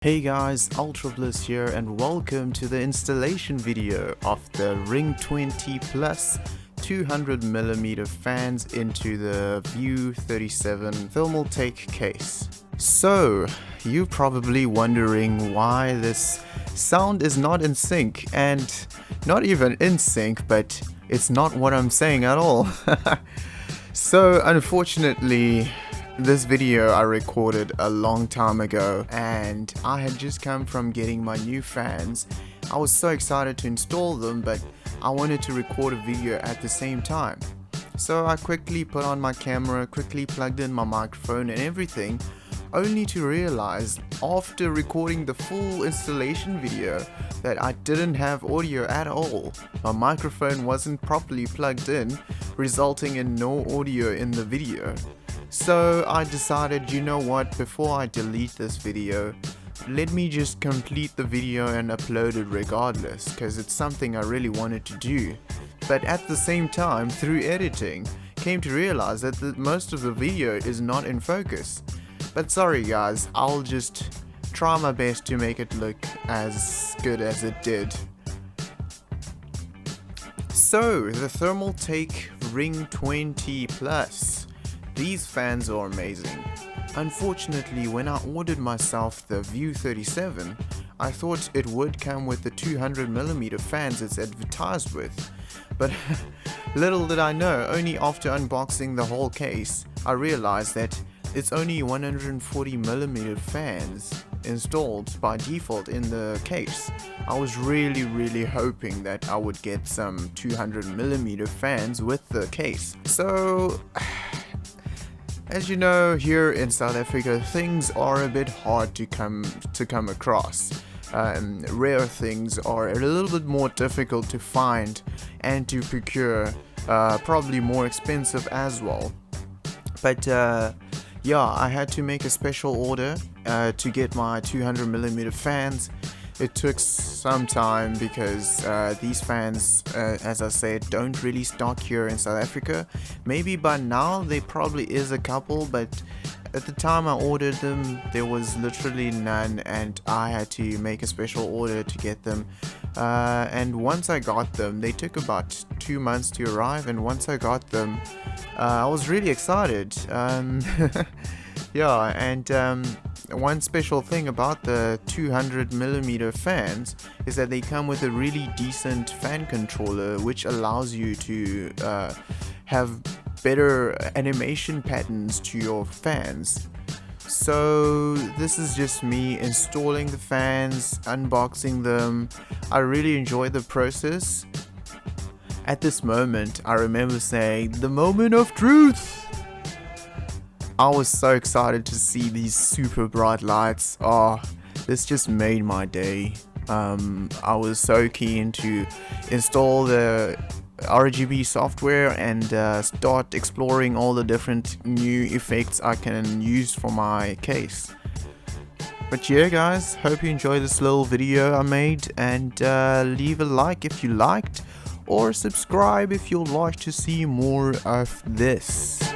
Hey guys, Ultra Bliss here and welcome to the installation video of the Ring 20 Plus 200mm fans into the View 37 Thermaltake case. So, you're probably wondering why this sound is not in sync, and not even in sync, but it's not what I'm saying at all. So, unfortunately, this video I recorded a long time ago and I had just come from getting my new fans. I was so excited to install them, but I wanted to record a video at the same time. So I quickly put on my camera, quickly plugged in my microphone and everything, only to realize after recording the full installation video that I didn't have audio at all. My microphone wasn't properly plugged in, resulting in no audio in the video. So I decided, you know what, before I delete this video, let me just complete the video and upload it regardless, because it's something I really wanted to do. But at the same time, through editing, came to realize that most of the video is not in focus. But sorry guys, I'll just try my best to make it look as good as it did. So, the Thermaltake Ring 20 Plus. These fans are amazing. Unfortunately, when I ordered myself the View 37, I thought it would come with the 200mm fans it's advertised with. But little did I know, only after unboxing the whole case, I realized that it's only 140mm fans installed by default in the case. I was really hoping that I would get some 200mm fans with the case. So, as you know, here in South Africa, things are a bit hard to come across. Rare things are a little bit more difficult to find and to procure, probably more expensive as well. But yeah, I had to make a special order to get my 200mm fans. It took some time because these fans, as I said, don't really stock here in South Africa. Maybe by now there probably is a couple, but at the time I ordered them there was literally none, and I had to make a special order to get them. And once I got them, they took about 2 months to arrive, and once I got them, I was really excited. Yeah, and one special thing about the 200mm fans is that they come with a really decent fan controller, which allows you to have better animation patterns to your fans. So this is just me installing the fans, unboxing them. I really enjoy the process. At this moment, I remember saying, the moment of truth! I was so excited to see these super bright lights. Oh, this just made my day. I was so keen to install the RGB software and start exploring all the different new effects I can use for my case. But yeah guys, hope you enjoyed this little video I made, and leave a like if you liked, or subscribe if you'd like to see more of this.